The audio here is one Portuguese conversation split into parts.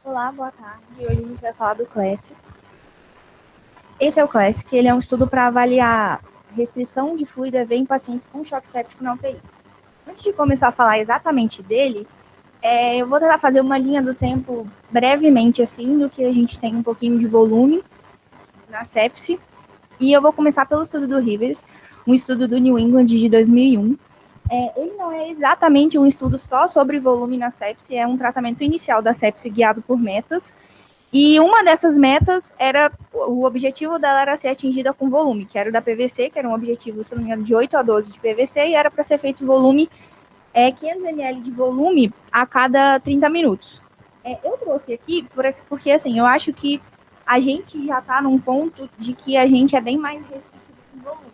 Olá, boa tarde. Hoje a gente vai falar do Classic. Esse é o Classic, ele é um estudo para avaliar restrição de fluido EV em pacientes com choque séptico na UTI. Antes de começar a falar exatamente dele, eu vou tentar fazer uma linha do tempo brevemente, assim, do que a gente tem um pouquinho de volume na sepse. E eu vou começar pelo estudo do Rivers, um estudo do New England de 2001. Ele não é exatamente um estudo só sobre volume na sepse, é um tratamento inicial da sepse guiado por metas. E uma dessas metas era, o objetivo dela era ser atingida com volume, que era o da PVC, que era um objetivo, se não me engano, de 8 a 12 de PVC, e era para ser feito volume, 500 ml de volume a cada 30 minutos. Eu trouxe aqui porque, assim, eu acho que a gente já está num ponto de que a gente é bem mais restritivo com volume.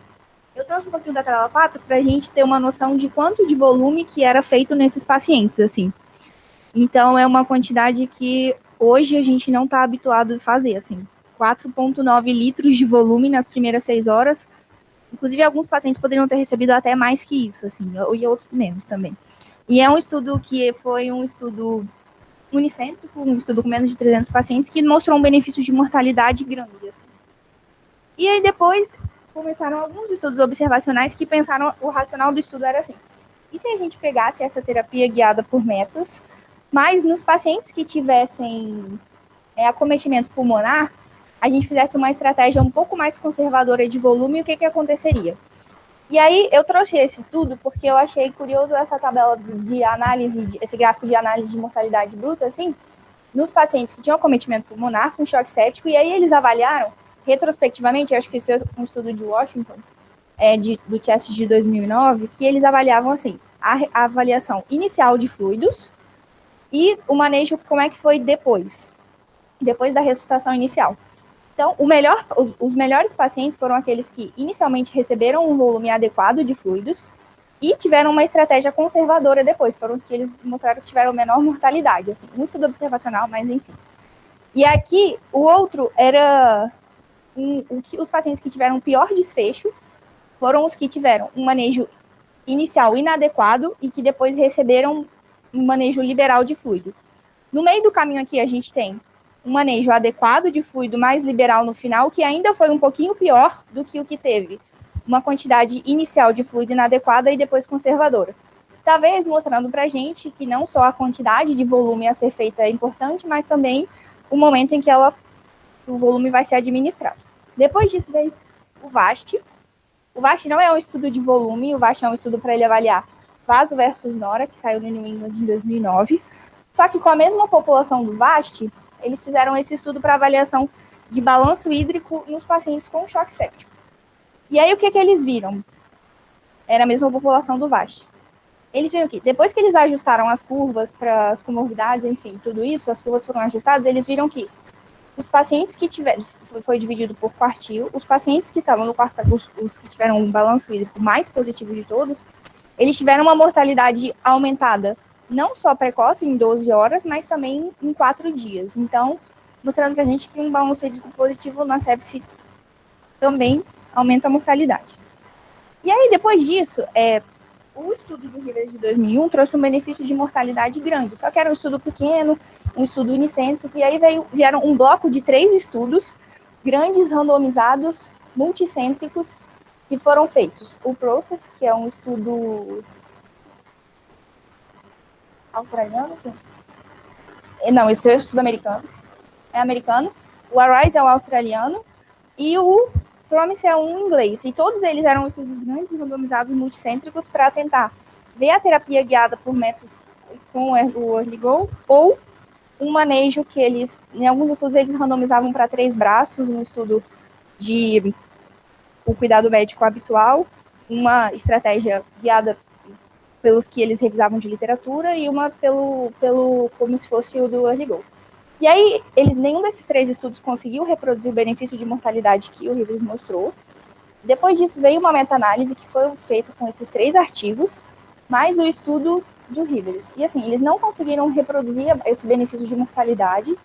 Eu trouxe um pouquinho da tela 4 para a gente ter uma noção de quanto de volume que era feito nesses pacientes, assim. Então, é uma quantidade que hoje a gente não está habituado a fazer, assim. 4,9 litros de volume nas primeiras 6 horas. Inclusive, alguns pacientes poderiam ter recebido até mais que isso, assim, e outros menos também. E é um estudo que foi um estudo unicêntrico, um estudo com menos de 300 pacientes, que mostrou um benefício de mortalidade grande, assim. E aí, depois, começaram alguns estudos observacionais que pensaram, o racional do estudo era assim: e se a gente pegasse essa terapia guiada por metas, mas nos pacientes que tivessem acometimento pulmonar, a gente fizesse uma estratégia um pouco mais conservadora de volume, o que aconteceria? E aí eu trouxe esse estudo porque eu achei curioso essa tabela de análise, esse gráfico de análise de mortalidade bruta, assim, nos pacientes que tinham acometimento pulmonar com choque séptico, e aí eles avaliaram retrospectivamente, acho que isso é um estudo de Washington, do teste de 2009, que eles avaliavam assim, a avaliação inicial de fluidos e o manejo, como é que foi depois da ressuscitação inicial. Então, os melhores pacientes foram aqueles que inicialmente receberam um volume adequado de fluidos e tiveram uma estratégia conservadora depois. Foram os que eles mostraram que tiveram menor mortalidade, assim, um estudo observacional, mas enfim. E aqui, o outro era os pacientes que tiveram pior desfecho foram os que tiveram um manejo inicial inadequado e que depois receberam um manejo liberal de fluido. No meio do caminho aqui, a gente tem um manejo adequado de fluido mais liberal no final, que ainda foi um pouquinho pior do que o que teve uma quantidade inicial de fluido inadequada e depois conservadora. Talvez mostrando para a gente que não só a quantidade de volume a ser feita é importante, mas também o momento em que o volume vai ser administrado. Depois disso veio o VAST. O VAST não é um estudo de volume, o VAST é um estudo para ele avaliar vaso versus Nora, que saiu no New England em 2009. Só que com a mesma população do VAST, eles fizeram esse estudo para avaliação de balanço hídrico nos pacientes com choque séptico. E aí o que eles viram? Era a mesma população do VAST. Eles viram que depois que eles ajustaram as curvas para as comorbidades, enfim, tudo isso, as curvas foram ajustadas, eles viram que os pacientes que tiveram, foi dividido por quartil, os pacientes que estavam no quartil, os que tiveram um balanço hídrico mais positivo de todos, eles tiveram uma mortalidade aumentada, não só precoce, em 12 horas, mas também em 4 dias. Então, mostrando para a gente que um balanço hídrico positivo na sepse também aumenta a mortalidade. E aí, depois disso, o estudo do Rivers de 2001 trouxe um benefício de mortalidade grande, só que era um estudo pequeno, um estudo unicêntrico, e aí vieram um bloco de 3 estudos grandes, randomizados, multicêntricos, que foram feitos. O PROCESS, que é um estudo australiano, sim. Não, esse é o estudo americano. É americano. O ARISE é o australiano. E o PROMISE é um inglês. E todos eles eram estudos grandes, randomizados, multicêntricos, para tentar ver a terapia guiada por metas com o Early Go, ou um manejo que eles, em alguns estudos, eles randomizavam para 3 braços, um estudo de o cuidado médico habitual, uma estratégia guiada pelos que eles revisavam de literatura e uma pelo como se fosse o do Early Go. E aí, nenhum desses 3 estudos conseguiu reproduzir o benefício de mortalidade que o Rivers mostrou. Depois disso, veio uma meta-análise que foi feita com esses 3 artigos, mais o estudo do Rivers. E assim, eles não conseguiram reproduzir esse benefício de mortalidade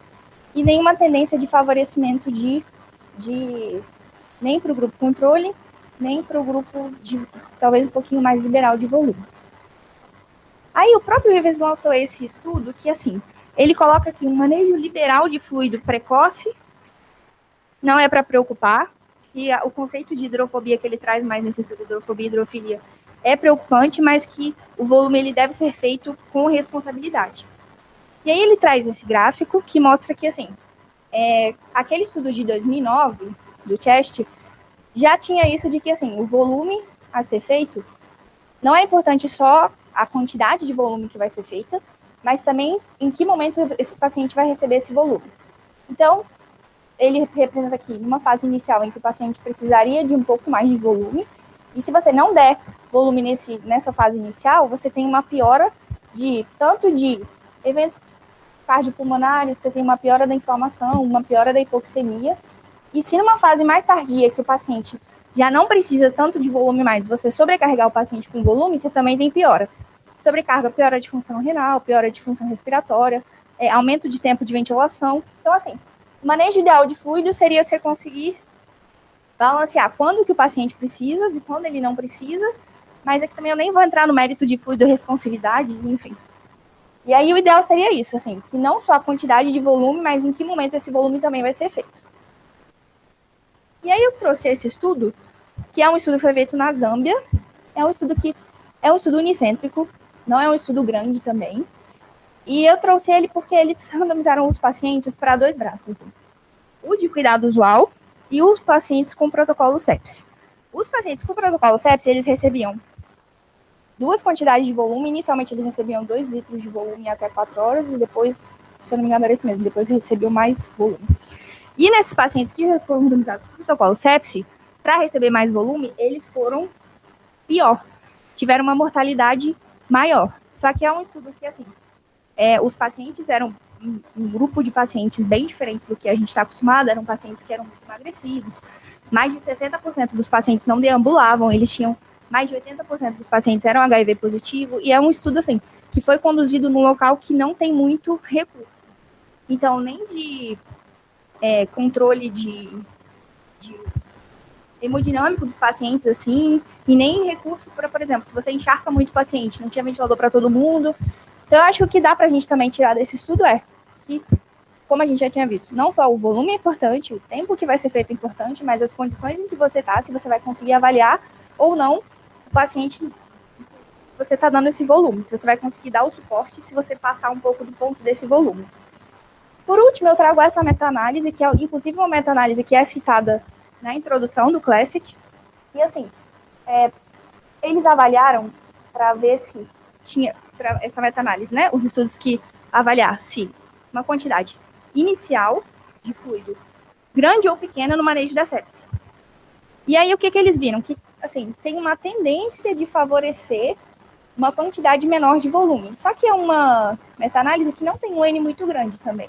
e nenhuma tendência de favorecimento nem para o grupo controle, nem para o grupo de talvez um pouquinho mais liberal de volume. Aí o próprio Rivers lançou esse estudo que, assim, ele coloca aqui um manejo liberal de fluido precoce, não é para preocupar, e o conceito de hidrofobia que ele traz mais nesse estudo, hidrofobia e hidrofilia, é preocupante, mas que o volume ele deve ser feito com responsabilidade. E aí ele traz esse gráfico que mostra que, assim, aquele estudo de 2009, do Chest, já tinha isso de que, assim, o volume a ser feito não é importante só a quantidade de volume que vai ser feita, mas também em que momento esse paciente vai receber esse volume. Então, ele representa aqui numa fase inicial em que o paciente precisaria de um pouco mais de volume, e se você não der volume nessa fase inicial, você tem uma piora tanto de eventos cardiopulmonares, você tem uma piora da inflamação, uma piora da hipoxemia, e se numa fase mais tardia que o paciente já não precisa tanto de volume mais, você sobrecarregar o paciente com volume, você também tem piora. Sobrecarga, piora de função renal, piora de função respiratória, aumento de tempo de ventilação. Então, assim, o manejo ideal de fluido seria você conseguir balancear quando que o paciente precisa, de quando ele não precisa, mas aqui também eu nem vou entrar no mérito de fluido responsividade, enfim. E aí o ideal seria isso, assim, que não só a quantidade de volume, mas em que momento esse volume também vai ser feito. E aí eu trouxe esse estudo, que é um estudo que foi feito na Zâmbia, é um estudo unicêntrico, não é um estudo grande também, e eu trouxe ele porque eles randomizaram os pacientes para dois braços, o de cuidado usual e os pacientes com protocolo sepsi. Os pacientes com protocolo sepsi, eles recebiam duas quantidades de volume, inicialmente eles recebiam 2 litros de volume até 4 horas, e depois, se eu não me engano era isso mesmo, depois recebiam mais volume. E nesses pacientes que foram randomizados com protocolo sepsi, para receber mais volume, eles foram pior, tiveram uma mortalidade maior. Só que é um estudo que, assim, os pacientes eram um grupo de pacientes bem diferentes do que a gente está acostumado, eram pacientes que eram muito emagrecidos, mais de 60% dos pacientes não deambulavam, eles tinham mais de 80% dos pacientes eram HIV positivo, e é um estudo, assim, que foi conduzido num local que não tem muito recurso. Então, nem de controle de hemodinâmico dos pacientes, assim, e nem recurso para, por exemplo, se você encharca muito o paciente, não tinha ventilador para todo mundo. Então, eu acho que o que dá para a gente também tirar desse estudo é que, como a gente já tinha visto, não só o volume é importante, o tempo que vai ser feito é importante, mas as condições em que você está, se você vai conseguir avaliar ou não o paciente, você está dando esse volume, se você vai conseguir dar o suporte, se você passar um pouco do ponto desse volume. Por último, eu trago essa meta-análise, que é inclusive uma meta-análise que é citada na introdução do Classic. E assim, eles avaliaram para ver se tinha, essa meta-análise, né? Os estudos que avaliar se uma quantidade inicial de fluido, grande ou pequena, no manejo da sepse. E aí, o que eles viram? Que, assim, tem uma tendência de favorecer uma quantidade menor de volume. Só que é uma meta-análise que não tem um N muito grande também.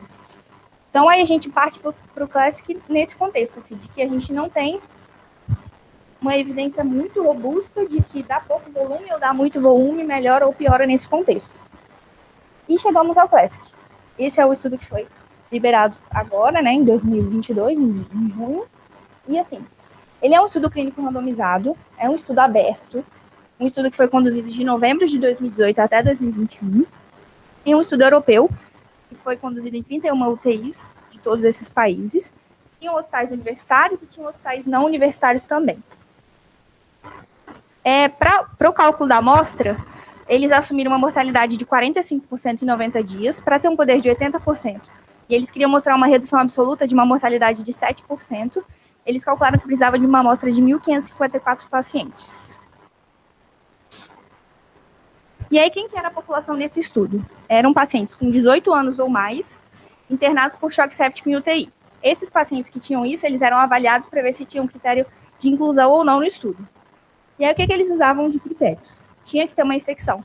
Então, aí a gente parte para o Classic nesse contexto, assim, de que a gente não tem uma evidência muito robusta de que dá pouco volume ou dá muito volume, melhora ou piora nesse contexto. E chegamos ao Classic. Esse é o estudo que foi liberado agora, né, em 2022, em junho. E, assim, ele é um estudo clínico randomizado, é um estudo aberto, um estudo que foi conduzido de novembro de 2018 até 2021. E um estudo europeu, que foi conduzido em 31 UTIs de todos esses países. Tinham hospitais universitários e tinham hospitais não universitários também. Para o cálculo da amostra, eles assumiram uma mortalidade de 45% em 90 dias para ter um poder de 80%. E eles queriam mostrar uma redução absoluta de uma mortalidade de 7%. Eles calcularam que precisava de uma amostra de 1.554 pacientes. E aí, quem que era a população desse estudo? Eram pacientes com 18 anos ou mais, internados por choque séptico em UTI. Esses pacientes que tinham isso, eles eram avaliados para ver se tinham critério de inclusão ou não no estudo. E aí, o que eles usavam de critérios? Tinha que ter uma infecção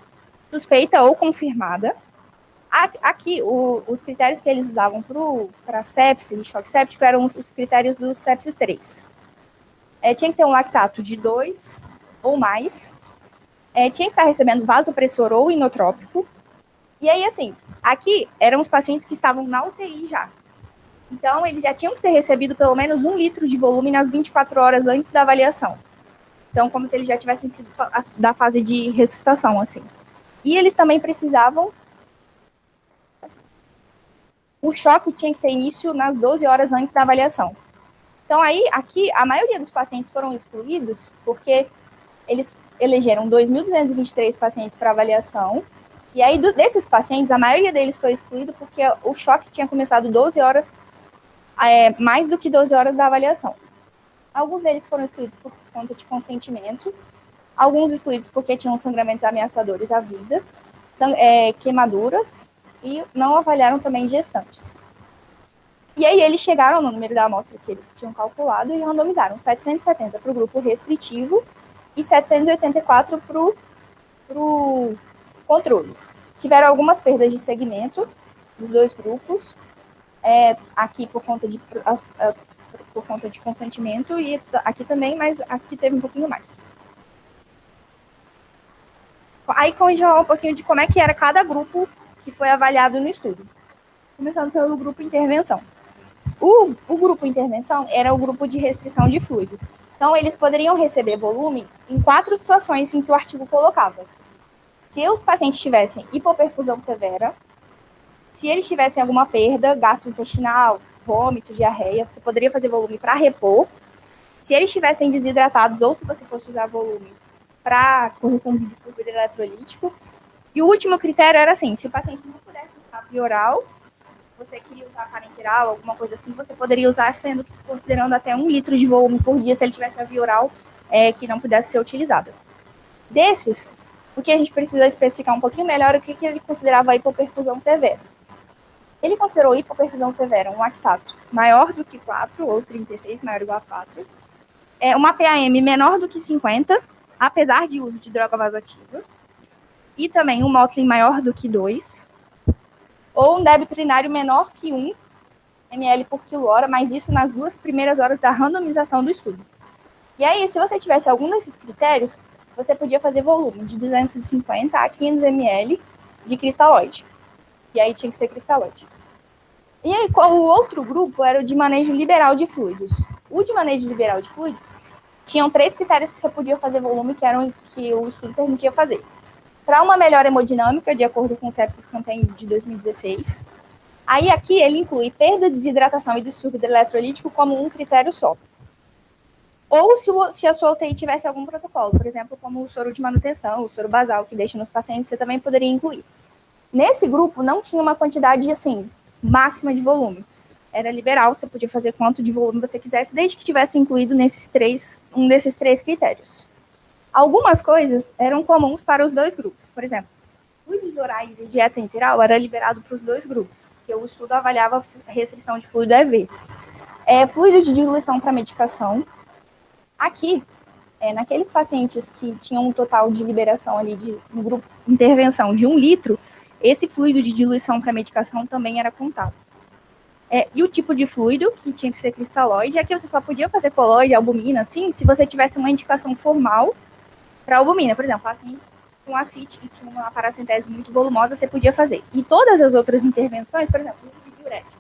suspeita ou confirmada. Aqui, os critérios que eles usavam para sepse e choque séptico eram os critérios do sepsis 3. Tinha que ter um lactato de 2 ou mais. Tinha que estar recebendo vasopressor ou inotrópico. E aí, assim, aqui eram os pacientes que estavam na UTI já. Então, eles já tinham que ter recebido pelo menos 1 litro de volume nas 24 horas antes da avaliação. Então, como se eles já tivessem sido da fase de ressuscitação, assim. E eles também precisavam... O choque tinha que ter início nas 12 horas antes da avaliação. Então, aí, aqui, a maioria dos pacientes foram excluídos porque eles elegeram 2.223 pacientes para avaliação. E aí, desses pacientes, a maioria deles foi excluído porque o choque tinha começado 12 horas, mais do que 12 horas da avaliação. Alguns deles foram excluídos por conta de consentimento, alguns excluídos porque tinham sangramentos ameaçadores à vida, queimaduras, e não avaliaram também gestantes. E aí eles chegaram no número da amostra que eles tinham calculado e randomizaram 770 para o grupo restritivo e 784 para o controle. Tiveram algumas perdas de segmento dos dois grupos, aqui por conta de consentimento e aqui também, mas aqui teve um pouquinho mais. Aí, como a gente vai falar um pouquinho de como é que era cada grupo que foi avaliado no estudo. Começando pelo grupo intervenção. O grupo intervenção era o grupo de restrição de fluido. Então, eles poderiam receber volume em 4 situações em que o artigo colocava. Se os pacientes tivessem hipoperfusão severa, se eles tivessem alguma perda gastrointestinal, vômito, diarreia, você poderia fazer volume para repor. Se eles estivessem desidratados ou se você fosse usar volume para correção de distúrbio eletrolítico. E o último critério era assim, se o paciente não pudesse usar via oral, você queria usar parenteral, alguma coisa assim, você poderia usar considerando até 1 litro de volume por dia se ele tivesse a via oral que não pudesse ser utilizada. Desses, o que a gente precisa especificar um pouquinho melhor é o que ele considerava a hipoperfusão severa. Ele considerou hipoperfusão severa um lactato maior do que 4, ou 36, maior ou igual a 4, uma PAM menor do que 50, apesar de uso de droga vasoativa, e também um Motley maior do que 2, ou um débito urinário menor que 1 ml por quilo-hora, mas isso nas 2 primeiras horas da randomização do estudo. E aí, se você tivesse algum desses critérios, você podia fazer volume de 250 a 500 ml de cristalóide. E aí tinha que ser cristalóide. E aí, o outro grupo era o de manejo liberal de fluidos. O de manejo liberal de fluidos tinham 3 critérios que você podia fazer volume, que eram que o estudo permitia fazer. Para uma melhor hemodinâmica, de acordo com o Sepsis Campaign de 2016. Aí aqui ele inclui perda, desidratação e distúrbio eletrolítico como um critério só. Ou se a sua UTI tivesse algum protocolo, por exemplo, como o soro de manutenção, o soro basal, que deixa nos pacientes, você também poderia incluir. Nesse grupo não tinha uma quantidade, assim, máxima de volume. Era liberal, você podia fazer quanto de volume você quisesse, desde que tivesse incluído um desses 3 critérios. Algumas coisas eram comuns para os 2 grupos. Por exemplo, fluidos orais e dieta enteral era liberado para os 2 grupos, porque o estudo avaliava a restrição de fluido EV. Fluido de diluição para medicação. Aqui, naqueles pacientes que tinham um total de liberação ali no grupo de intervenção de 1 litro, esse fluido de diluição para medicação também era contado. E o tipo de fluido, que tinha que ser cristalóide, aqui você só podia fazer colóide, albumina, assim, se você tivesse uma indicação formal para albumina. Por exemplo, pacientes com ascite, que tinha uma paracentese muito volumosa, você podia fazer. E todas as outras intervenções, por exemplo, o diurético,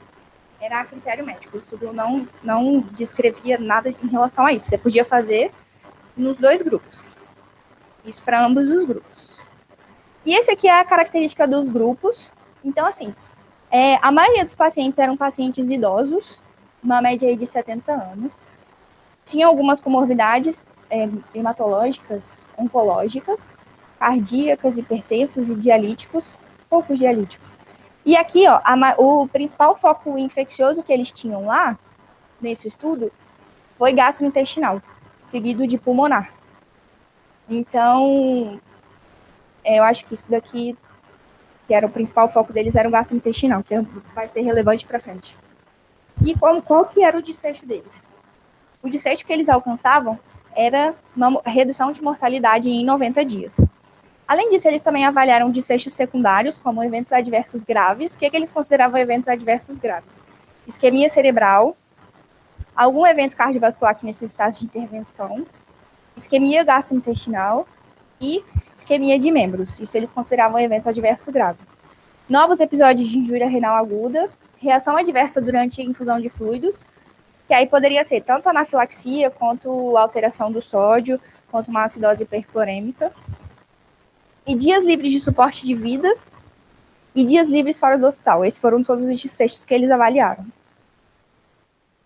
era a critério médico. O estudo não descrevia nada em relação a isso. Você podia fazer nos 2 grupos. Isso para ambos os grupos. E esse aqui é a característica dos grupos. Então, assim, a maioria dos pacientes eram pacientes idosos, uma média aí de 70 anos. Tinha algumas comorbidades hematológicas, oncológicas, cardíacas, hipertensos e dialíticos, poucos dialíticos. E aqui, ó, o principal foco infeccioso que eles tinham lá, nesse estudo, foi gastrointestinal, seguido de pulmonar. Então, eu acho que isso daqui, que era o principal foco deles, era o gastrointestinal, que vai ser relevante para frente. E qual que era o desfecho deles? O desfecho que eles alcançavam era uma redução de mortalidade em 90 dias. Além disso, eles também avaliaram desfechos secundários, como eventos adversos graves. O que eles consideravam eventos adversos graves? Isquemia cerebral, algum evento cardiovascular que necessitasse de intervenção, isquemia gastrointestinal e isquemia de membros. Isso eles consideravam evento adverso grave. Novos episódios de injúria renal aguda, reação adversa durante a infusão de fluidos, que aí poderia ser tanto anafilaxia quanto alteração do sódio, quanto uma acidose hiperclorêmica, e dias livres de suporte de vida e dias livres fora do hospital. Esses foram todos os desfechos que eles avaliaram.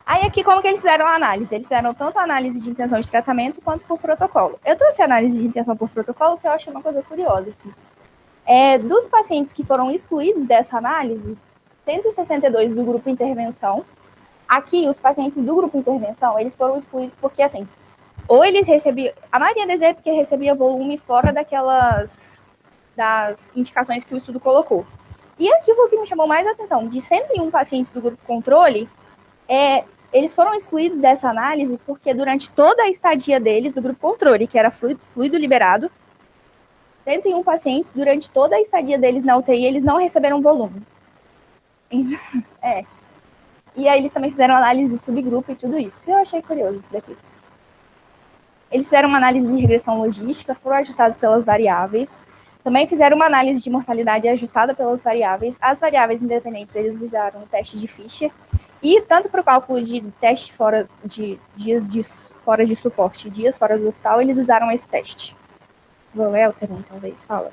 Aí aqui, como que eles fizeram a análise? Eles fizeram tanto a análise de intenção de tratamento quanto por protocolo. Eu trouxe a análise de intenção por protocolo, que eu achei uma coisa curiosa, assim. Dos pacientes que foram excluídos dessa análise, 162 do grupo intervenção. Aqui, os pacientes do grupo intervenção, eles foram excluídos porque, assim, ou eles recebiam... A maioria deles é porque recebia volume fora das indicações que o estudo colocou. E aqui o que me chamou mais a atenção, de 101 pacientes do grupo controle, eles foram excluídos dessa análise porque durante toda a estadia deles, do grupo controle, que era fluido liberado, 101 pacientes, durante toda a estadia deles na UTI, eles não receberam volume. E aí eles também fizeram análise de subgrupo e tudo isso. Eu achei curioso isso daqui. Eles fizeram uma análise de regressão logística, foram ajustados pelas variáveis. Também fizeram uma análise de mortalidade ajustada pelas variáveis. As variáveis independentes, eles usaram o teste de Fischer. E tanto para o cálculo de teste fora de dias fora de suporte, dias fora do hospital, eles usaram esse teste. Vou ler, talvez, fala.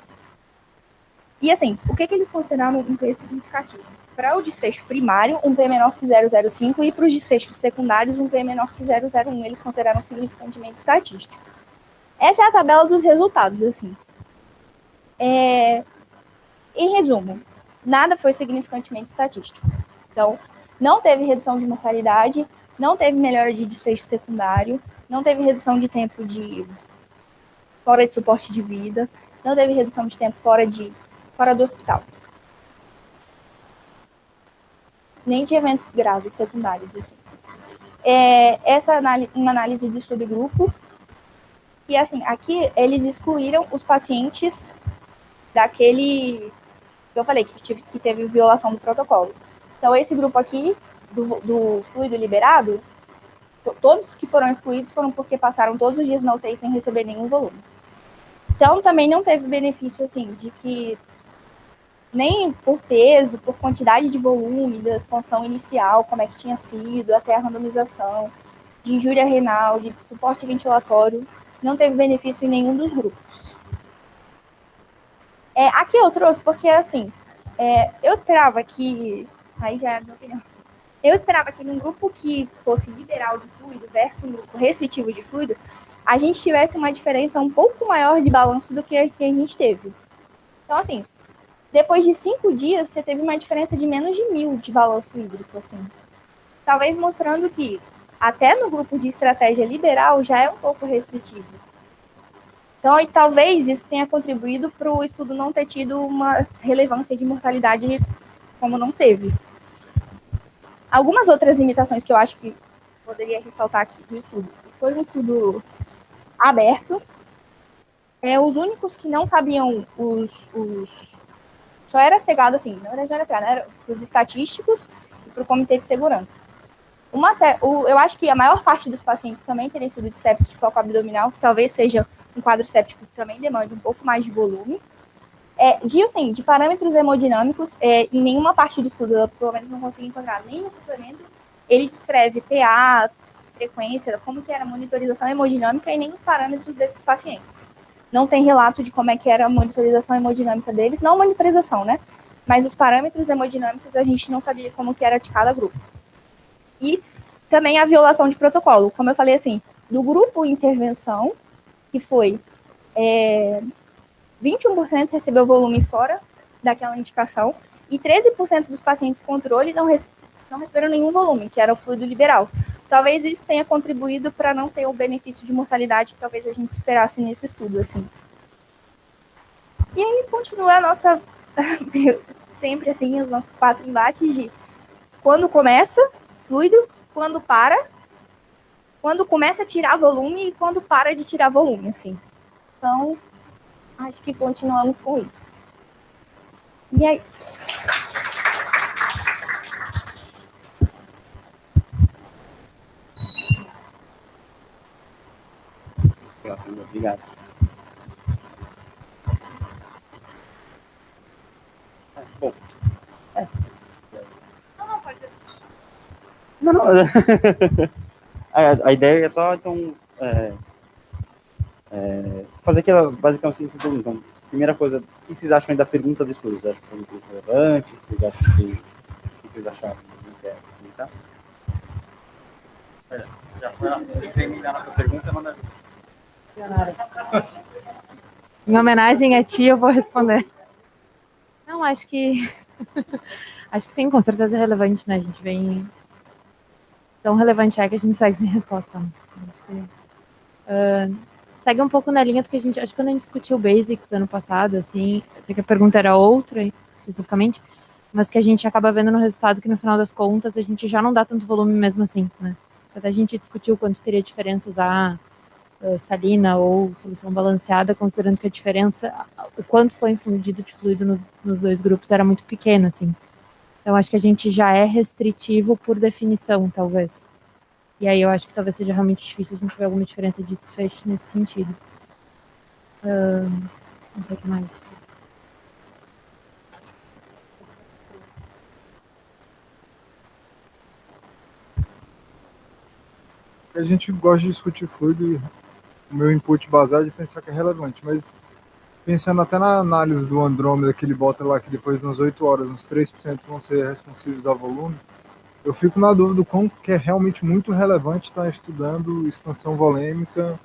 E assim, o que eles consideraram um P significativo? Para o desfecho primário, um P menor que 0,05, e para os desfechos secundários, um P menor que 0,01, eles consideraram significantemente estatístico. Essa é a tabela dos resultados, assim. Em resumo, nada foi significantemente estatístico. Então, não teve redução de mortalidade, não teve melhora de desfecho secundário, não teve redução de tempo fora de suporte de vida, não teve redução de tempo fora do hospital. Nem de eventos graves secundários, assim. Essa é uma análise de subgrupo. E, assim, aqui eles excluíram os pacientes daquele que eu falei, que teve violação do protocolo. Então, esse grupo aqui, do fluido liberado, todos que foram excluídos foram porque passaram todos os dias na UTI sem receber nenhum volume. Então, também não teve benefício, assim, de que nem por peso, por quantidade de volume, da expansão inicial, como é que tinha sido, até a randomização, de injúria renal, de suporte ventilatório, não teve benefício em nenhum dos grupos. Aqui eu trouxe porque, assim, eu esperava que... Aí já é a minha opinião. Eu esperava que num grupo que fosse liberal de fluido versus um grupo restritivo de fluido, a gente tivesse uma diferença um pouco maior de balanço do que a gente teve. Então, assim, depois de 5 dias, você teve uma diferença de menos de 1.000 de balanço hídrico, assim. Talvez mostrando que até no grupo de estratégia liberal já é um pouco restritivo. Então, e talvez isso tenha contribuído para o estudo não ter tido uma relevância de mortalidade como não teve. Algumas outras limitações que eu acho que poderia ressaltar aqui do estudo. Foi um estudo aberto. Os únicos que não sabiam só era cegado, assim, na verdade não era cegado, era os estatísticos e para o comitê de segurança. Eu acho que a maior parte dos pacientes também teriam sido de sepsis de foco abdominal, que talvez seja um quadro séptico que também demande um pouco mais de volume. De parâmetros hemodinâmicos, em nenhuma parte do estudo, eu pelo menos não consegui encontrar nem no suplemento, ele descreve PA, frequência, como que era a monitorização hemodinâmica e nem os parâmetros desses pacientes. Não tem relato de como é que era a monitorização hemodinâmica deles, não a monitorização, né? Mas os parâmetros hemodinâmicos a gente não sabia como que era de cada grupo. E também a violação de protocolo. Como eu falei, assim, do grupo intervenção, que foi 21% recebeu volume fora daquela indicação, e 13% dos pacientes controle não receberam nenhum volume, que era o fluido liberal. Talvez isso tenha contribuído para não ter o benefício de mortalidade que talvez a gente esperasse nesse estudo, assim. E aí continua a nossa, sempre assim, os nossos 4 embates de quando começa fluido, quando para, quando começa a tirar volume e quando para de tirar volume, assim. Então, acho que continuamos com isso. E é isso. Obrigado. Bom. Não, pode ser. Não. A ideia é só, então, Fazer aquela, basicamente, assim, então, primeira coisa, o que vocês acham aí da pergunta do estudo? Vocês acham que foi muito relevante? Vocês acham que, o que vocês acharam? Não quer comentar? Já foi lá. Deixa eu terminar a sua pergunta, manda. Em homenagem a ti, eu vou responder. Não, acho que. Acho que sim, com certeza é relevante, né? A gente vem. Tão relevante é que a gente segue sem resposta. Né? Acho que, segue um pouco na linha do que a gente. Acho que quando a gente discutiu o Basics ano passado, assim. Eu sei que a pergunta era outra, especificamente, mas que a gente acaba vendo no resultado que no final das contas a gente já não dá tanto volume mesmo assim, né? Até a gente discutiu quanto teria diferença usar salina ou solução balanceada, considerando que a diferença, o quanto foi infundido de fluido nos dois grupos era muito pequeno, assim. Então, acho que a gente já é restritivo por definição, talvez. E aí eu acho que talvez seja realmente difícil a gente ver alguma diferença de desfecho nesse sentido. Não sei o que mais. A gente gosta de discutir fluido e o meu input baseado de pensar que é relevante, mas pensando até na análise do Andrômeda que ele bota lá que depois nas 8 horas, uns 3% vão ser responsivos ao volume, eu fico na dúvida do quão que é realmente muito relevante estar estudando expansão volêmica,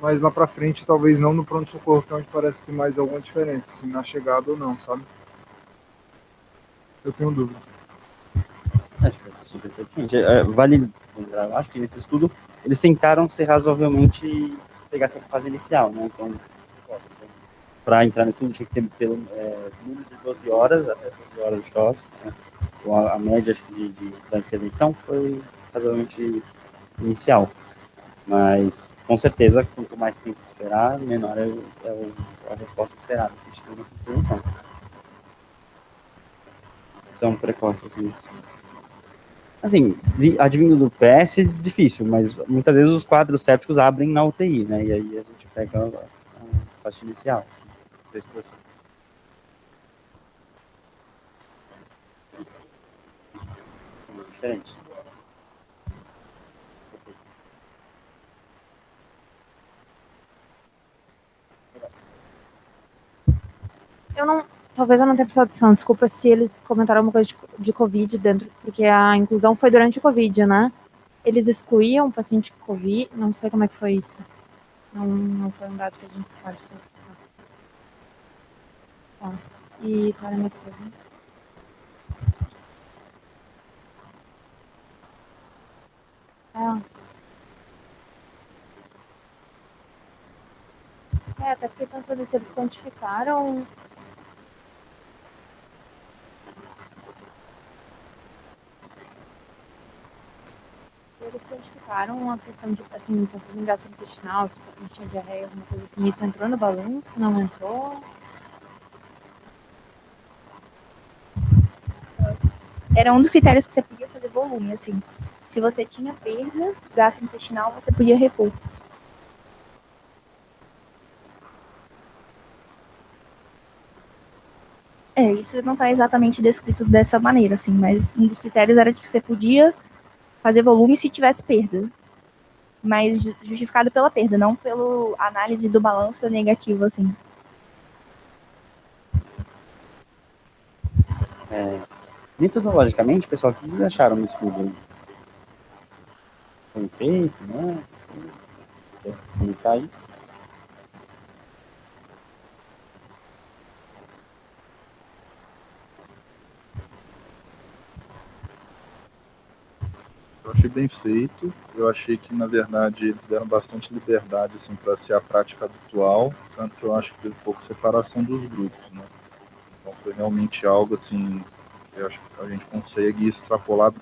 mas lá para frente talvez não no pronto-socorro, que é onde parece ter mais alguma diferença, assim, na chegada ou não, sabe? Eu tenho dúvida. Acho que é super pertinente. Vale lembrar, eu acho que nesse estudo eles tentaram ser razoavelmente pegar essa fase inicial, né? Então, para entrar no estudo tinha que ter pelo número de 12 horas, até 12 horas de choque. Né? Então, a média acho que da intervenção foi razoavelmente inicial. Mas, com certeza, quanto mais tempo esperar, menor a resposta esperada que a gente tem nessa intervenção. Então, precoce, assim. Assim, advindo do PS, difícil, mas muitas vezes os quadros sépticos abrem na UTI, né? E aí a gente pega a parte inicial, assim, desse processo. Diferente. Eu não. Talvez eu não tenha prestado atenção. Desculpa se eles comentaram alguma coisa de Covid dentro, porque a inclusão foi durante o Covid, né? Eles excluíam o paciente com Covid. Não sei como é que foi isso. Não foi um dado que a gente sabe sobre. Tá. E qual era a minha pergunta? Até fiquei pensando se eles quantificaram. Eles quantificaram a questão de, assim, pensando em gastrointestinal, se o paciente tinha diarreia, alguma coisa assim. Isso entrou no balanço? Não entrou? Era um dos critérios que você podia fazer volume, assim. Se você tinha perda gastrointestinal, você podia repor. Isso não está exatamente descrito dessa maneira, assim, mas um dos critérios era de que você podia fazer volume se tivesse perda. Mas justificado pela perda, não pela análise do balanço negativo, assim. Metodologicamente, pessoal, o que vocês acharam do estudo? Foi feito, né? Quer comentar aí? Eu achei bem feito. Eu achei que, na verdade, eles deram bastante liberdade assim, para ser a prática habitual, tanto que eu acho que teve pouco separação dos grupos. Né? Então, foi realmente algo assim, eu acho que a gente consegue extrapolar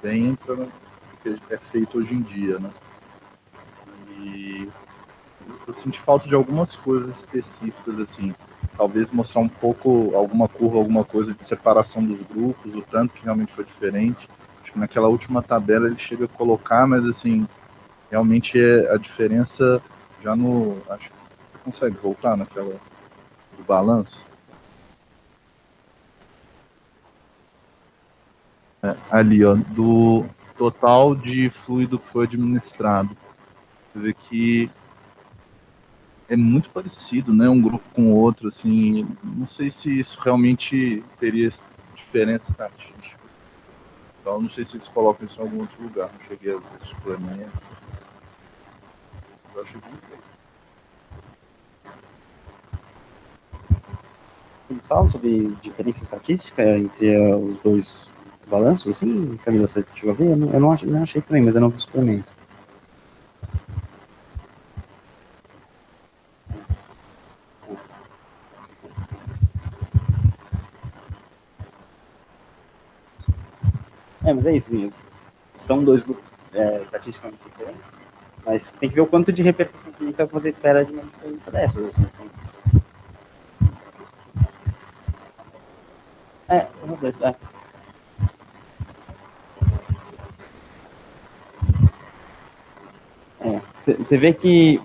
bem para o que é feito hoje em dia. Né? E eu senti falta de algumas coisas específicas, assim, talvez mostrar um pouco alguma curva, alguma coisa de separação dos grupos, o tanto que realmente foi diferente. Acho que naquela última tabela ele chega a colocar, mas assim, realmente é a diferença já no. Acho que você consegue voltar naquela do balanço. Ali, ó, do total de fluido que foi administrado. Você vê que é muito parecido, né, um grupo com o outro, assim, não sei se isso realmente teria diferença estatística. Então, não sei se eles colocam isso em algum outro lugar, não cheguei a ver suplemento. Eu achei muito legal. Eles falam sobre diferença estatística entre os dois balanços, assim, Camila, você chegou a ver? Eu não achei também, mas eu não vi o suplemento. Mas é isso, sim. São dois grupos estatisticamente diferentes, mas tem que ver o quanto de repercussão clínica você espera de uma diferença dessas, assim. Uma vez, Você vê que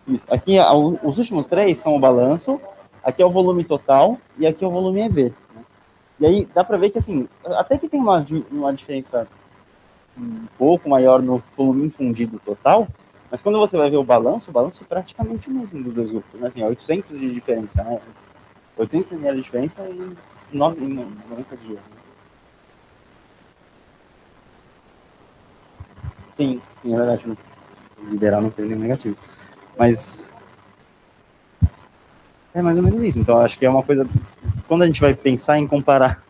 isso, aqui os últimos três são o balanço, aqui é o volume total e aqui é o volume EV. Né? E aí dá para ver que assim, até que tem uma diferença um pouco maior no volume infundido total, mas quando você vai ver o balanço é praticamente o mesmo dos dois grupos, né? Assim, 800 de diferença, né? 800 ml de diferença em 90 dias. Né? Sim, é verdade. O liberal não teve nenhum negativo. Mas é mais ou menos isso. Então, acho que é uma coisa... Quando a gente vai pensar em comparar...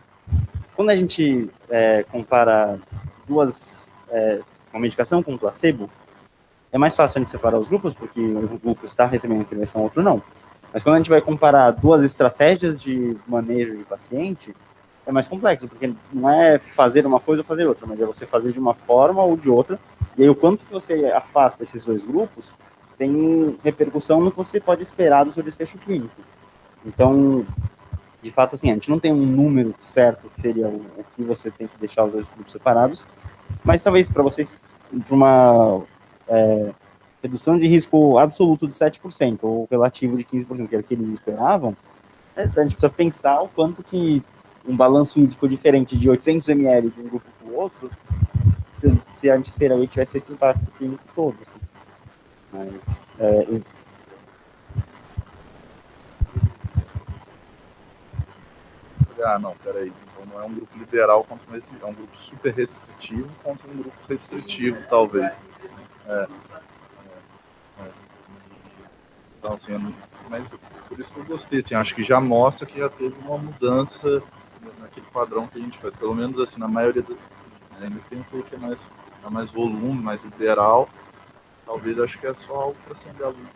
Quando a gente compara uma medicação com um placebo, é mais fácil a gente separar os grupos, porque um grupo está recebendo intervenção, outro não. Mas quando a gente vai comparar duas estratégias de manejo de paciente, é mais complexo, porque não é fazer uma coisa ou fazer outra, mas é você fazer de uma forma ou de outra, e aí o quanto que você afasta esses dois grupos tem repercussão no que você pode esperar do seu desfecho clínico. Então, de fato, assim, a gente não tem um número certo que seria o que você tem que deixar os dois grupos separados, mas talvez para vocês, para uma redução de risco absoluto de 7%, ou relativo de 15%, que era o que eles esperavam, a gente precisa pensar o quanto que um balanço índico diferente de 800 ml de um grupo para o outro, se a gente esperaria que tivesse esse impacto clínico todo. Assim. Mas, Não, peraí. Então não é um grupo liberal contra esse, é um grupo super restritivo contra um grupo restritivo, talvez. Então, assim, mas por isso que eu gostei, assim, acho que já mostra que já teve uma mudança naquele padrão que a gente faz, pelo menos assim, na maioria das... Ainda tem um pouco que é mais volume, mais liberal, talvez acho que é só algo para acender a luz,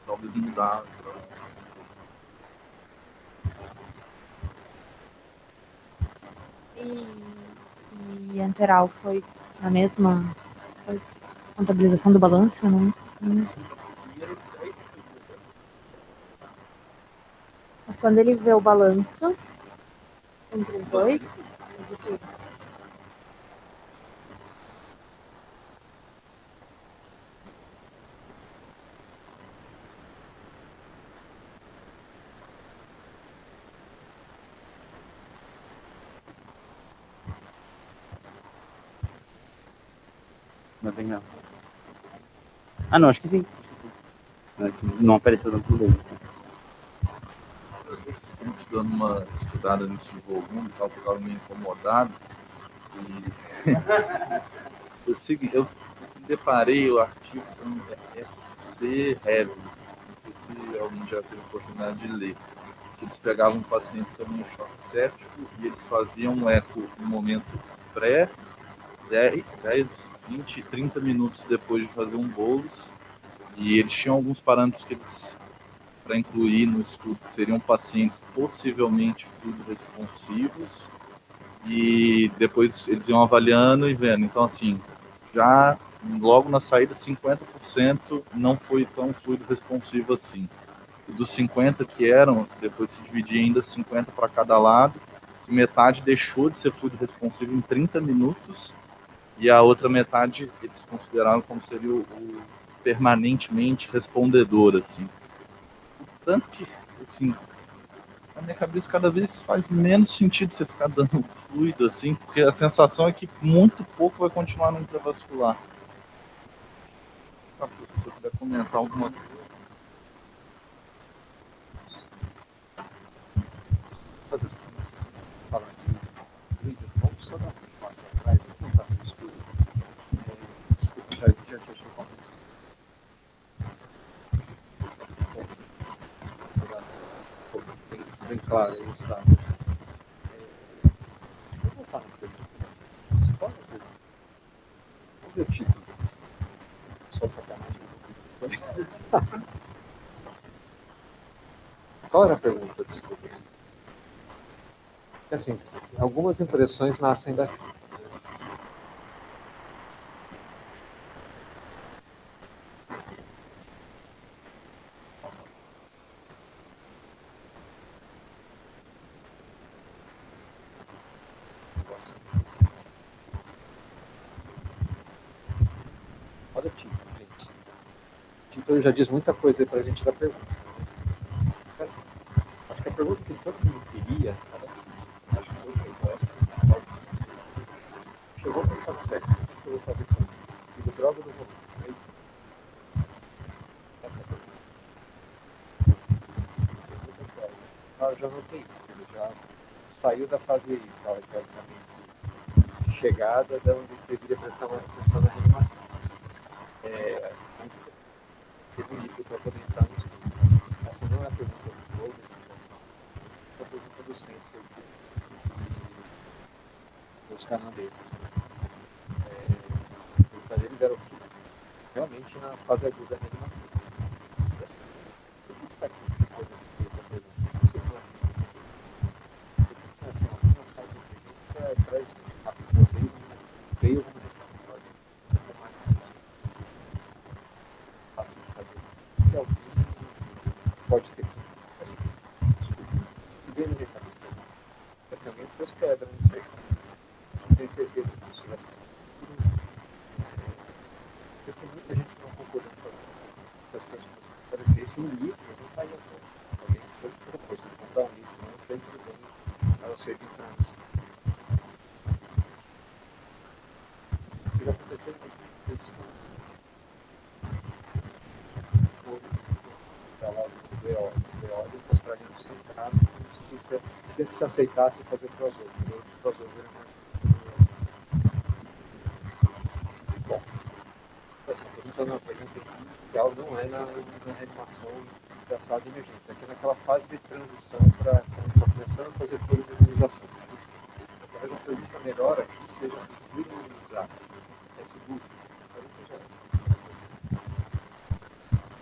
talvez mudar. E Enteral foi na mesma contabilização do balanço, não? Mas quando ele vê o balanço entre os dois, é de tudo. não tem não. Não, acho que sim. Não apareceu tanto no base. Eu estou dando uma estudada nesse volume, tal, porque eu estava meio incomodado. E eu deparei o artigo é FC Heavy. Não sei se alguém já teve a oportunidade de ler. Eles pegavam pacientes também em choque séptico e eles faziam um eco no momento pré, 10, 20, 30 minutos depois de fazer um bolus. E eles tinham alguns parâmetros que eles, para incluir no estudo, que seriam pacientes possivelmente fluido responsivos, e depois eles iam avaliando e vendo. Então, assim, já logo na saída, 50% não foi tão fluido responsivo assim. E dos 50 que eram, depois se dividia ainda 50 para cada lado, e metade deixou de ser fluido responsivo em 30 minutos, e a outra metade eles consideraram como seria o permanentemente respondedor, assim. Tanto que, assim, na minha cabeça cada vez faz menos sentido você ficar dando fluido, assim, porque a sensação é que muito pouco vai continuar no intravascular. Se você puder comentar alguma coisa. Fazer isso também. Falar de vídeos, vamos só dar um passo atrás e contar um estudo. Desculpa, já te achou como? Bem claro isso, tá? Vou voltar no pergunta. Qual é a pergunta? Vamos ver o título. Só de sacanagem. Qual era a pergunta? Desculpa. Assim, algumas impressões nascem daqui. Olha o título, gente. O título já diz muita coisa para a gente da pergunta. Assim, acho que a pergunta que todo mundo queria era assim. Acho que todo mundo chegou no estado certo. O que eu vou fazer com ele? Digo, droga do volume. É isso? Essa é a pergunta. Eu já notei. Ele já saiu da fase teoricamente de chegada, da onde deveria prestar uma atenção na reanimação. Teve um nível para poder entrar no estudo. Essa não é a pergunta do Logan, é a pergunta do Sensei dos canadenses. A pergunta deles era o que realmente na fase aguda da reanimação. O que está aqui ficou nessa pergunta? Vocês não acreditam? Assim, algumas salas de pergunta traz rápido, veio como reanimação. Isso é mais fácil de fazer. Que alguém pode ter essa bem no recado. Se alguém pôs pedra, não sei. Não tenho certeza que isso vai ser. Porque muita gente não concordou com as coisas que aparecessem um livro, não está aí agora. Alguém foi propôs que comprar um livro, não sempre bem para você evitar isso. Isso já aconteceu com para lá do BO e mostrar a gente sentado se aceitasse fazer o crossover. O crossover bom, assim, perguntando uma pergunta inicial não é na reanimação da sala de emergência, aqui naquela fase de transição para começando a fazer toda a imunização. Talvez a pergunta melhor aqui seja seguro imunizar. É seguro? Talvez seja.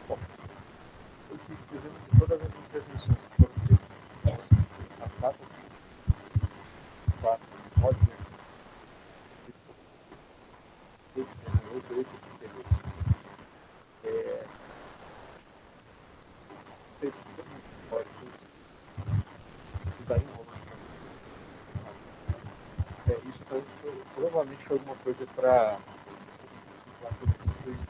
Bom, vocês vendo que todas as intervenções que foram feitas, a fato pode ser oito interiores. Precisariam rolar. Isso provavelmente foi alguma coisa para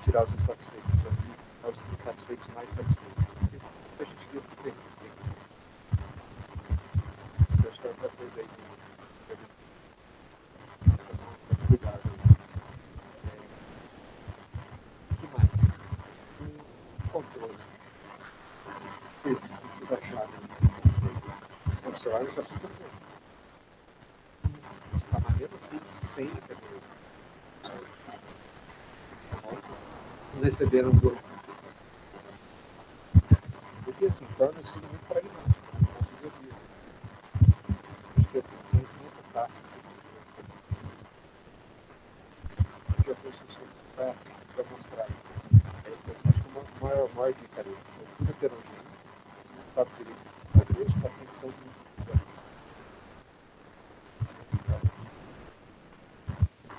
tirar os insatisfeitos ali, os insatisfeitos mais satisfeitos. Porque a gente deve ser resistente. Eu acho que é outra coisa aí de cuidado. O que mais? Controle. Esse, o que vocês acharam? O celular não sabe se controlar. A maneira assim, sem não receberam do. Porque assim, torna isso tudo muito pragmático. Não conseguiu ouvir. Acho que assim, conhecimento tácito. Já foi suficiente para mostrar. Acho que o maior dica ali é tudo heterogêneo. Não sabe direito. Os pacientes são muito.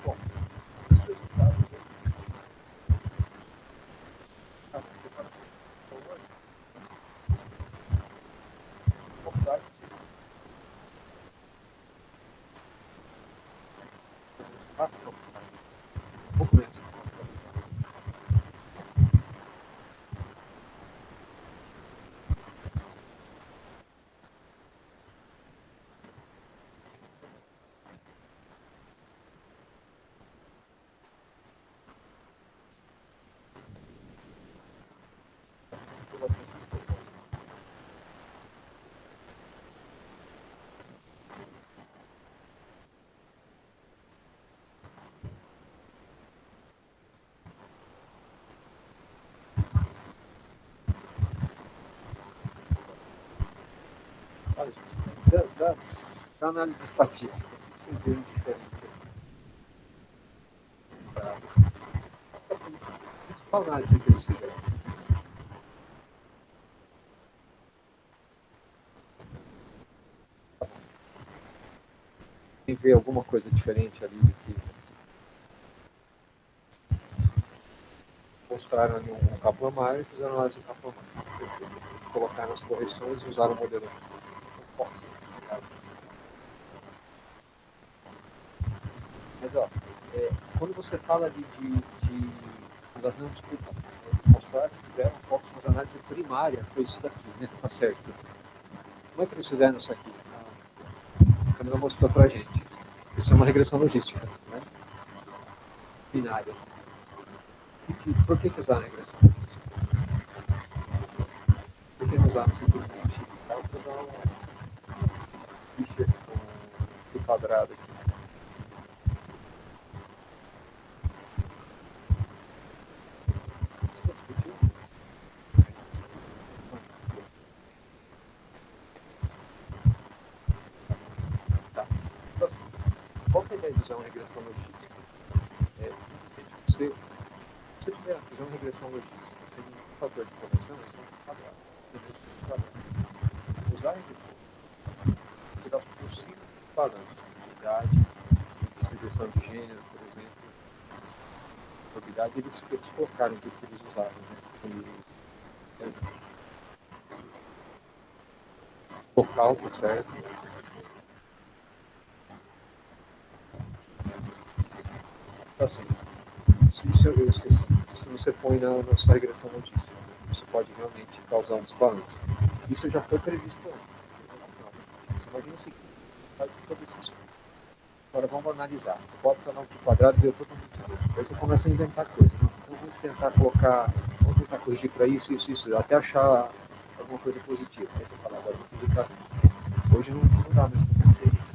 Bom, os resultados. Mas, para análise estatística, o que vocês viram diferente? Qual análise que eles fizeram? Quem vê alguma coisa diferente ali do que mostraram ali um Kaplan-Meier e fizeram análise do Kaplan-Meier. Colocaram as correções e usaram o modelo Fox. Mas, ó, quando você fala ali elas não disputam, mostrar que fizeram Fox, mas a análise primária foi isso daqui, né? Tá certo. Como é que eles fizeram isso aqui? A câmera mostrou pra gente. Isso é uma regressão logística, né? Binária. Por que usaram a regressão logística? Por que não usaram simplesmente para dar um ficha com o quadrado aqui? Isso foi discutido? Tá. Então, assim, qual que é a ideia de usar uma regressão logística? Se você tiver fazer uma regressão logística sem nenhum fator de correção, eles vão ser quadrados. Usar a regressão, tirar os possíveis parâmetros, idade, distribuição de gênero, por exemplo, probabilidade, eles colocaram o que eles usaram, né? Local, tá certo? Então, assim, se você põe na sua regressão logística, isso pode realmente causar um desbalanço. Isso já foi previsto antes. Você imagina o seguinte, faz todo esse estudo. Agora vamos analisar. Você pode falar que o quadrado deu totalmente errado. Aí você começa a inventar coisas. Então vamos tentar vamos tentar corrigir para isso, até achar alguma coisa positiva. Aí você fala, agora vou publicar assim. Hoje não dá mais para fazer isso.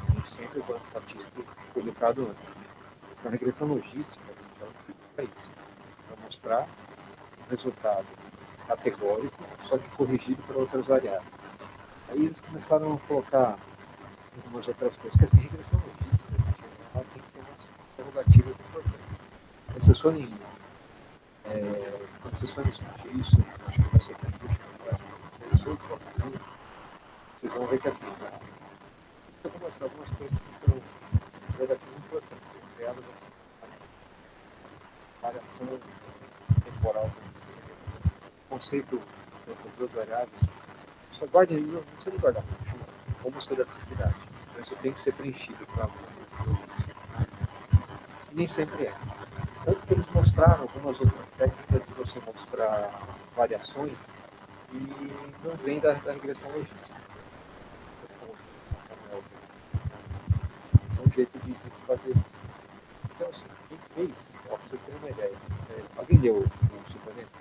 A gente sempre vai estatístico publicado antes. A regressão logística, ela serve para isso, para mostrar o resultado categórico, só que corrigido para outras variáveis. Aí eles começaram a colocar algumas outras coisas, porque assim, regressão logística, ela tem que ter umas prerrogativas importantes. Não vocês forem, quando vocês forem discutir isso, acho que vai ser vocês vão ver que assim, eu vou mostrar algumas coisas que são prerrogativas importantes. Elas, assim, variação temporal, o conceito dessas duas variáveis, só guarde, não precisa guardar muito, como ser elasticidade. Então isso tem que ser preenchido para e nem sempre é. Tanto que eles mostraram algumas outras técnicas de você mostrar variações e não vem da regressão logística. É um jeito de se fazer isso. Então, assim, quem fez, para vocês terem uma ideia, alguém leu o suplemento?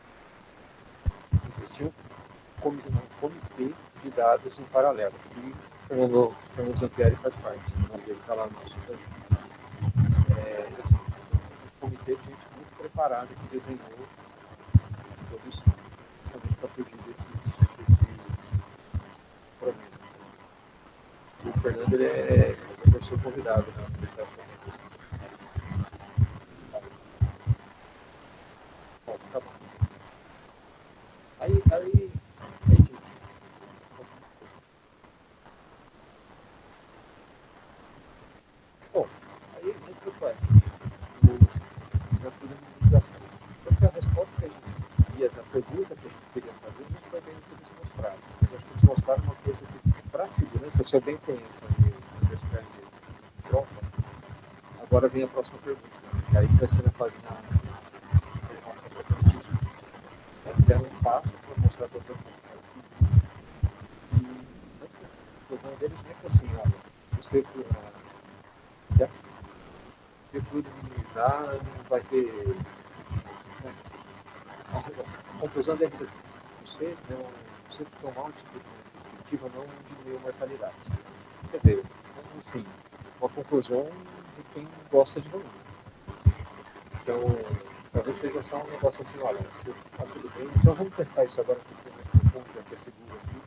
Existiu um comitê de dados em paralelo, que o Fernando Zampieri faz parte, mas ele está lá no suplemento. Assim, um comitê de gente muito preparada que desenhou todo isso também para fugir desses problemas. E o Fernando ele é professor convidado na Universidade de tá bom. Aí, gente. Bom, aí entra o quest, na finalização. Porque a resposta que a gente via da pergunta que a gente queria fazer não foi bem o que eles mostraram. Eu acho que eles mostraram uma coisa que, para a segurança, se eu bem conheço a universidade de troca, agora vem a próxima pergunta. E aí vai ser na página nossa pergunta. Fizeram um passo para mostrar para todo mundo. E a conclusão deles é que assim, olha, se você ter fluido minimizar, não vai ter. Né? A conclusão deles é assim, você tomar um tipo de restritiva não diminuiu a mortalidade. Quer dizer, assim, uma conclusão de quem gosta de volume. Então, talvez seja só um negócio assim, olha, se está tudo bem, então vamos testar isso agora que tem mais profundo, que é seguro aqui.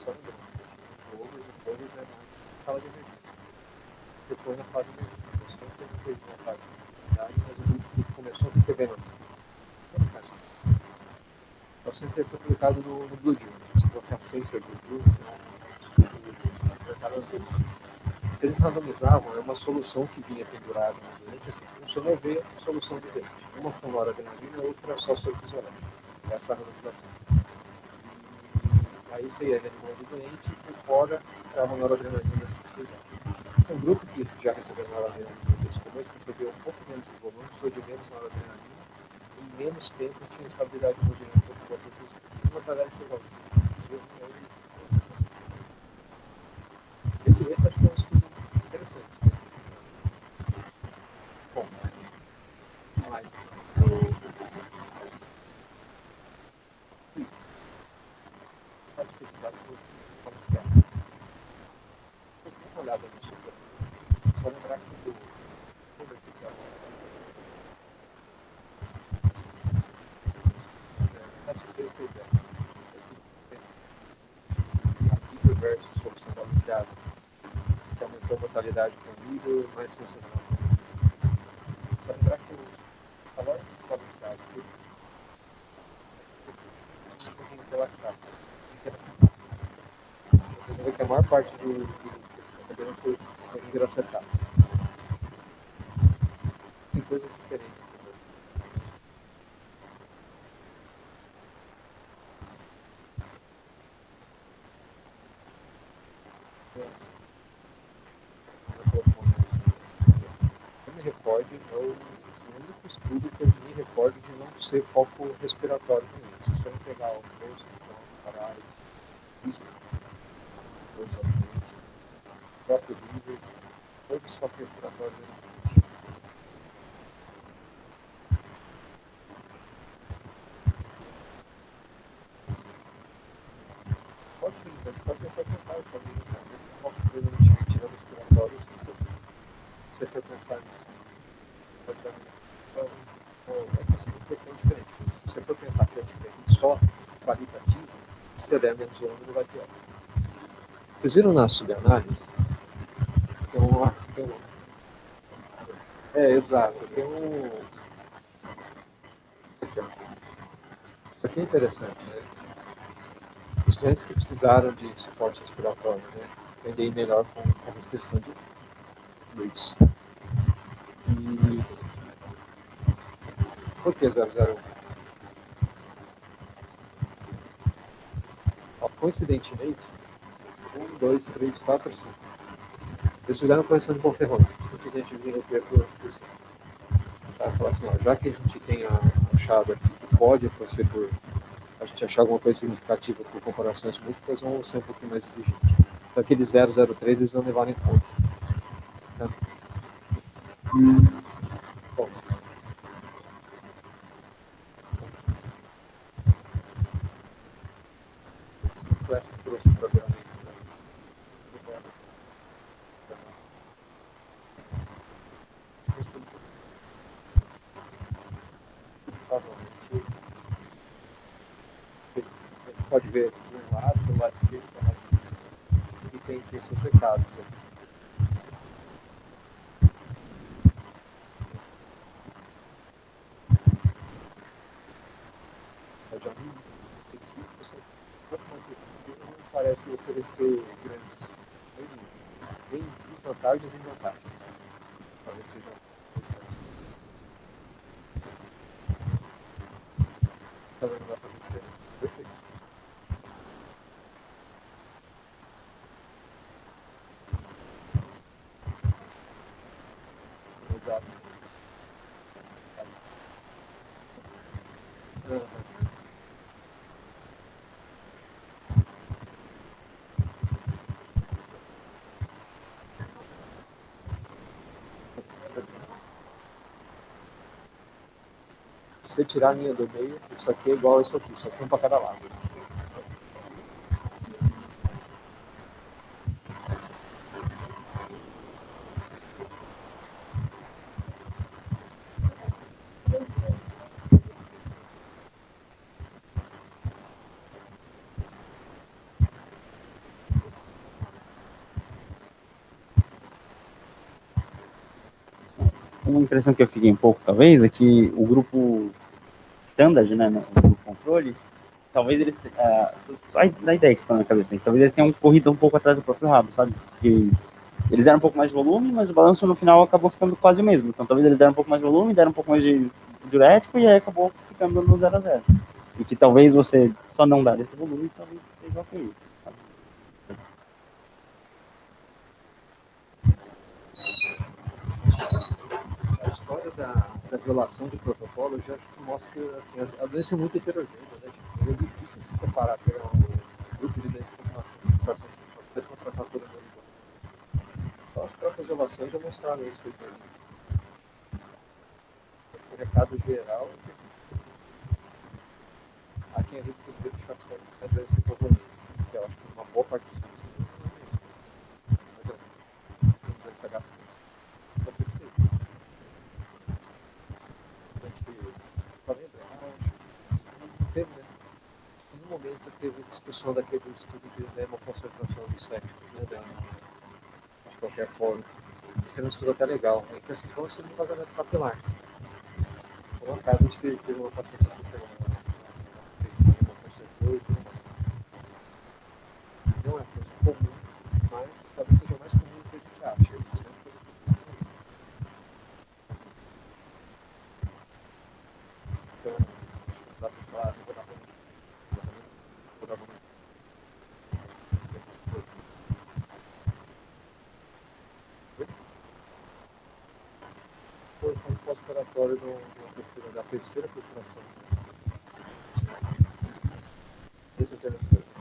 Só sala de emergência. Você foi na sala de emergência. Você não teve vontade de mas o grupo começou recebendo. A ciência foi publicado no Blue Journal. Você colocar a ciência do Blue, eles randomizavam uma solução que vinha pendurada no doente, assim, funcionou ver a solução do doente. Uma com noradrenalina, outra só sortisolante. Essa randomização. E aí você ia reanimando o doente e por fora dava noradrenalina se precisasse. Um grupo que já recebeu noradrenalina desde o começo recebeu um pouco menos de volume, foi de menos noradrenalina, e menos tempo tinha estabilidade hemodinâmica por volta dos mortalidade por esse acho que é um estudo interessante. Bom, vamos lá. Pode pesquisar com certas. Depois dê uma olhada no super. Só lembrar que o vertical essas três coisas. Aqui versus solução balanceada. Que aumentou a mortalidade com nível mais funcional. Só lembrar que o salário balanceado vocês vão ver que a maior parte do que está sabendo foi engracetado. Tem coisas diferentes também. Eu me recordo, é o único estudo que eu me recordo de não ser foco respiratório com isso. Se eu pegar o bolso, parar, isso, próprio níveis, todos os focos respiratórios. Pode ser, mas pode pensar que não pode um foco predominantemente respiratórios, se você for pensar nisso. Então, é questão diferente. Se você for pensar que é diferente só qualitativo, se você der menos volume, não vai ter. Vocês viram na subanálise? Exato. Tem um. Isso aqui é interessante, né? Os doentes que precisaram de suporte respiratório, né? Entender melhor com a restrição de fluidos. E por que 001? Coincidentemente, 1, 2, 3, 4, 5. Eles fizeram correção de Bonferroni. Simplesmente viram aqui por isso. Falar assim, ó, já que a gente tem achado aqui que pode torcer por a gente achar alguma coisa significativa por comparações múltiplas, vão ser um pouquinho mais exigentes. Então aquele 003 eles não levaram em conta. Tá? Bom. Essa trouxe o programa. Pode ver do lado esquerdo, e tem seus recados. Não parece oferecer grandes nem desvantagens nem vantagens. Talvez seja interessante. Talvez não vá fazer diferença. Perfeito. Exato. Se você tirar a linha do meio, isso aqui é igual a isso aqui, só que um para cada lado. uma impressão que eu fiquei um pouco, talvez, é que o grupo standard, né, o grupo controle, talvez eles, da ideia que está na cabeça, talvez eles tenham corrido um pouco atrás do próprio rabo, sabe? Porque eles deram um pouco mais de volume, mas o balanço no final acabou ficando quase o mesmo. Então talvez eles deram um pouco mais de volume, deram um pouco mais de diurético e aí acabou ficando no 0 a 0. E que talvez você só não dar esse volume, talvez seja ok, sabe? A história da violação de protocolo já mostra que assim, a doença é muito heterogênea, né? Tipo, é difícil se separar, pegar um grupo de doença com pacientes com tratar todo mundo igual. Então, as próprias violações já mostraram isso aí pra gente. O recado geral é que assim, há quem arrisca dizer que o choque séptico é doença hipovolêmica, que eu acho que uma boa parte dos casos não é isso. Mas é doença gastronômica. Pode ser que seja. Tá vendo? Não teve, né? Em um momento teve discussão daquele estudo de hemoconcentração dos sépticos, né? De qualquer forma. Esse era um estudo até legal. A intenção foi um estudo de vazamento capilar. Por um acaso, a gente teve uma paciente essa semana, uma hemoconcentrou e tudo mais. Não é coisa comum, mas talvez seja mais comum do que a gente acha. Esses dois têm então, dá para falar, não vou dar para foi um pós-operatório da terceira perfuração. Isso é interessante.